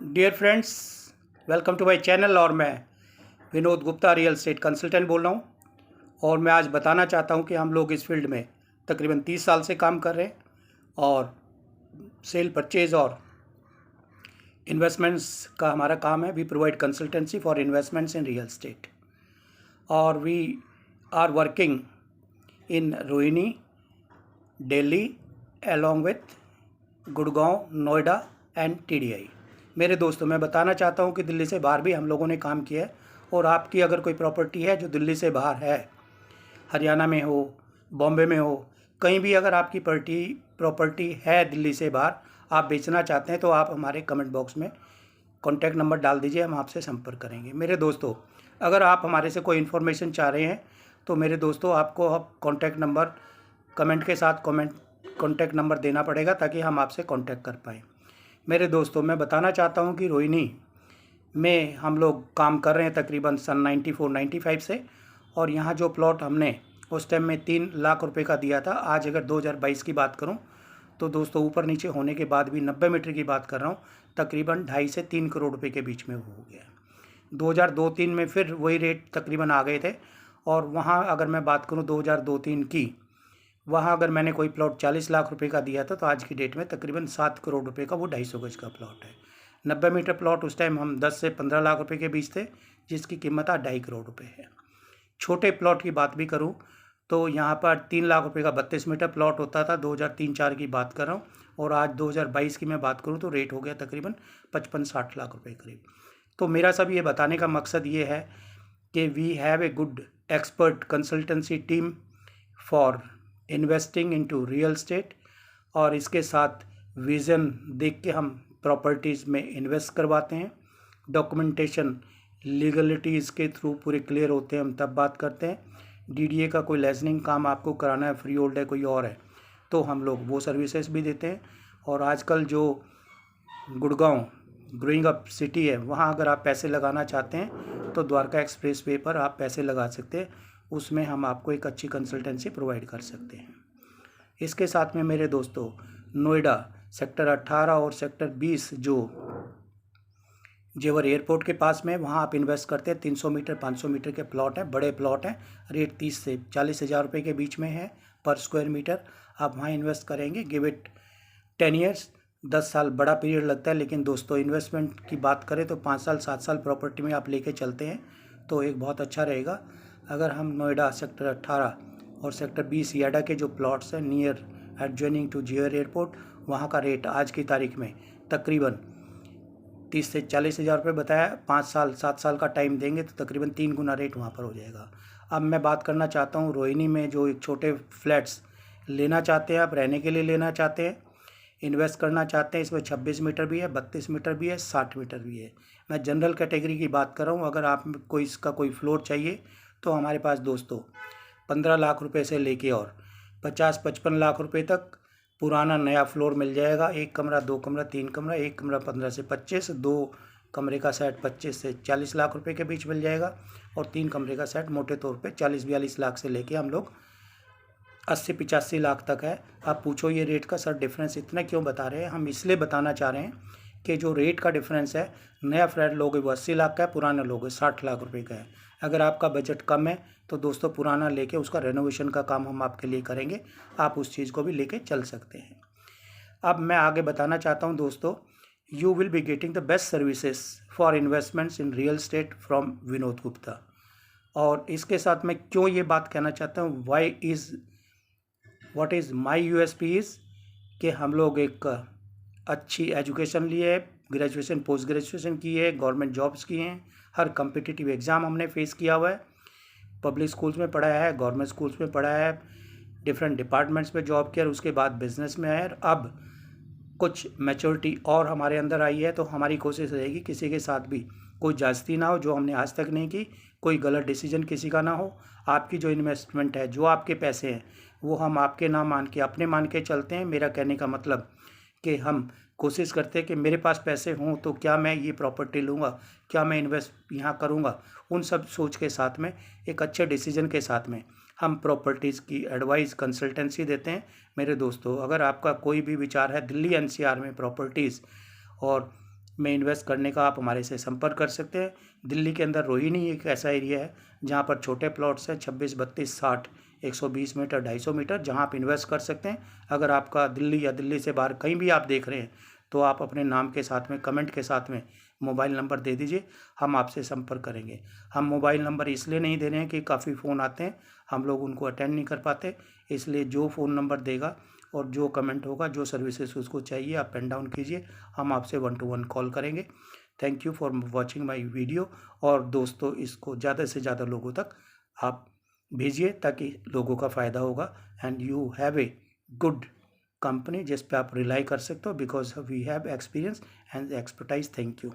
Dear friends, welcome to my channel. और मैं Vinod Gupta real estate consultant बोल रहा हूँ। और मैं आज बताना चाहता हूँ कि हम लोग इस फील्ड में तकरीबन 30 साल से काम कर रहे हैं और सेल परचेज और इन्वेस्टमेंट्स का हमारा काम है। We provide consultancy for investments in real estate और we are working in Rohini, Delhi, along with Gurgaon, Noida and TDI. मेरे दोस्तों, मैं बताना चाहता हूं कि दिल्ली से बाहर भी हम लोगों ने काम किया है। और आपकी अगर कोई प्रॉपर्टी है जो दिल्ली से बाहर है, हरियाणा में हो, बॉम्बे में हो, कहीं भी अगर आपकी प्रॉपर्टी है दिल्ली से बाहर, आप बेचना चाहते हैं तो आप हमारे कमेंट बॉक्स में कॉन्टैक्ट नंबर डाल दीजिए, हम आपसे संपर्क करेंगे। मेरे दोस्तों, अगर आप हमारे से कोई इन्फॉर्मेशन चाह रहे हैं तो मेरे दोस्तों, आपको अब कॉन्टैक्ट नंबर कमेंट के साथ कॉन्टैक्ट नंबर देना पड़ेगा ताकि हम आपसे कॉन्टैक्ट कर पाएँ। मेरे दोस्तों, मैं बताना चाहता हूं कि रोहिणी में हम लोग काम कर रहे हैं तकरीबन सन 94-95 से। और यहाँ जो प्लॉट हमने उस टाइम में 3 लाख रुपए का दिया था, आज अगर 2022 की बात करूं तो दोस्तों, ऊपर नीचे होने के बाद भी 90 मीटर की बात कर रहा हूं, तकरीबन 2.5 से 3 करोड़ रुपए के बीच में हो गया। 2002-03 में फिर वही रेट तकरीबन आ गए थे। और वहाँ अगर मैं बात करूँ 2002-03 की, वहाँ अगर मैंने कोई प्लॉट 40 लाख रुपए का दिया था तो आज की डेट में तकरीबन 7 करोड़ रुपए का वो 250 गज का प्लॉट है। 90 मीटर प्लॉट उस टाइम हम 10 से 15 लाख रुपए के बीच थे, जिसकी कीमत आज 2.5 करोड़ रुपए है। छोटे प्लॉट की बात भी करूँ तो यहाँ पर 3 लाख रुपए का 32 मीटर प्लॉट होता था, 2003-04 की बात कर रहा हूँ। और आज 2022 की मैं बात करूँ तो रेट हो गया तकरीबन 55-60 लाख रुपए करीब। तो मेरा सब ये बताने का मकसद ये है कि we have a good expert consultancy team for investing into real estate. और इसके साथ विज़न देख के हम प्रॉपर्टीज़ में इन्वेस्ट करवाते हैं। डॉक्यूमेंटेशन लीगलिटीज़ के थ्रू पूरे क्लियर होते हैं, हम तब बात करते हैं। डीडीए का कोई लाइसेंसिंग काम आपको कराना है, फ्री होल्ड है कोई और है, तो हम लोग वो सर्विसेज भी देते हैं। और आजकल जो गुड़गांव ग्रोइंग अप सिटी है, वहाँ अगर आप पैसे लगाना चाहते हैं तो द्वारका एक्सप्रेस वे पर आप पैसे लगा सकते हैं। उसमें हम आपको एक अच्छी कंसल्टेंसी प्रोवाइड कर सकते हैं। इसके साथ में मेरे दोस्तों, नोएडा सेक्टर 18 और सेक्टर 20 जो जेवर एयरपोर्ट के पास में, वहाँ आप इन्वेस्ट करते हैं। 300 मीटर 500 मीटर के प्लॉट हैं, बड़े प्लॉट हैं। रेट 30 से 40 हज़ार रुपये के बीच में है पर स्क्वायर मीटर। आप वहाँ इन्वेस्ट करेंगे। गिव इट 10 ईयर्स, 10 साल बड़ा पीरियड लगता है, लेकिन दोस्तों इन्वेस्टमेंट की बात करें तो 5 साल 7 साल प्रॉपर्टी में आप लेके चलते हैं तो एक बहुत अच्छा रहेगा। अगर हम नोएडा सेक्टर 18 और सेक्टर 20 याडा के जो प्लॉट्स हैं नियर एडजॉइनिंग टू जेवर एयरपोर्ट, वहाँ का रेट आज की तारीख में तकरीबन 30 से 40 हज़ार रुपये बताया। 5 साल 7 साल का टाइम देंगे तो तकरीबन 3 गुना रेट वहाँ पर हो जाएगा। अब मैं बात करना चाहता हूँ रोहिणी में जो एक छोटे फ्लैट्स लेना चाहते हैं, आप रहने के लिए लेना चाहते हैं, इन्वेस्ट करना चाहते हैं। इसमें 26 मीटर भी है, 32 मीटर भी है, 60 मीटर भी है। मैं जनरल कैटेगरी की बात कर रहा हूँ। अगर आप कोई इसका कोई फ्लोर चाहिए तो हमारे पास दोस्तों 15 लाख रुपए से लेके और 50-55 लाख रुपए तक पुराना नया फ्लोर मिल जाएगा। 1 कमरा, 2 कमरा, 3 कमरा, 1 कमरा 15 से 25, 2 कमरे का सेट 25 से 40 लाख रुपए के बीच मिल जाएगा। और 3 कमरे का सेट मोटे तौर पे 40-42 लाख से लेके हम लोग 80-85 लाख तक है। आप पूछो ये रेट का सर डिफरेंस इतना क्यों बता रहे हैं? हम इसलिए बताना चाह रहे हैं कि जो रेट का डिफरेंस है, नया फ्लैट लोगे वो 80 लाख का है, पुराना लोगे 60 लाख रुपए का है। अगर आपका बजट कम है तो दोस्तों पुराना लेके उसका रेनोवेशन का काम हम आपके लिए करेंगे, आप उस चीज़ को भी लेके चल सकते हैं। अब मैं आगे बताना चाहता हूं दोस्तों, you will be getting the best services for investments in real estate from Vinod Gupta. और इसके साथ मैं क्यों ये बात कहना चाहता हूँ, what is my USP is कि हम लोग एक अच्छी एजुकेशन लिए है, ग्रेजुएशन पोस्ट ग्रेजुएशन की है, गवर्नमेंट जॉब्स की हैं, हर कम्पिटिटिव एग्ज़ाम हमने फेस किया हुआ है, पब्लिक स्कूल्स में पढ़ा है, गवर्नमेंट स्कूल्स में पढ़ा है, डिफरेंट डिपार्टमेंट्स में जॉब किया और उसके बाद बिजनेस में आए। अब कुछ मैच्योरिटी और हमारे अंदर आई है, तो हमारी कोशिश रहेगी किसी के साथ भी कोई जास्ती ना हो जो हमने आज तक नहीं की, कोई गलत डिसीजन किसी का ना हो। आपकी जो इन्वेस्टमेंट है, जो आपके पैसे हैं, वो हम आपके ना मान के अपने मान के चलते हैं। मेरा कहने का मतलब कि हम कोशिश करते हैं कि मेरे पास पैसे हों तो क्या मैं ये प्रॉपर्टी लूँगा, क्या मैं इन्वेस्ट यहाँ करूँगा, उन सब सोच के साथ में, एक अच्छे डिसीजन के साथ में हम प्रॉपर्टीज़ की एडवाइस कंसल्टेंसी देते हैं। मेरे दोस्तों, अगर आपका कोई भी विचार है दिल्ली एनसीआर में प्रॉपर्टीज़ और में इन्वेस्ट करने का आप हमारे से संपर्क कर सकते हैं। दिल्ली के अंदर रोहिणी एक ऐसा एरिया है जहाँ पर छोटे प्लॉट्स हैं 26, 32, 60, 120 मीटर, 250 मीटर, जहाँ आप इन्वेस्ट कर सकते हैं। अगर आपका दिल्ली या दिल्ली से बाहर कहीं भी आप देख रहे हैं तो आप अपने नाम के साथ में कमेंट के साथ में मोबाइल नंबर दे दीजिए, हम आपसे संपर्क करेंगे। हम मोबाइल नंबर इसलिए नहीं दे रहे हैं कि काफ़ी फ़ोन आते हैं, हम लोग उनको अटेंड नहीं कर पाते, इसलिए जो फ़ोन नंबर देगा और जो कमेंट होगा, जो सर्विसेज उसको चाहिए आप पेन डाउन कीजिए, हम आपसे 1 to 1 कॉल करेंगे। Thank you for watching my video. और दोस्तों, इसको ज़्यादा से ज़्यादा लोगों तक आप भेजिए ताकि लोगों का फ़ायदा होगा। And you have a good company जिस पे आप रिलाई कर सकते हो, because we have experience and expertise. Thank you.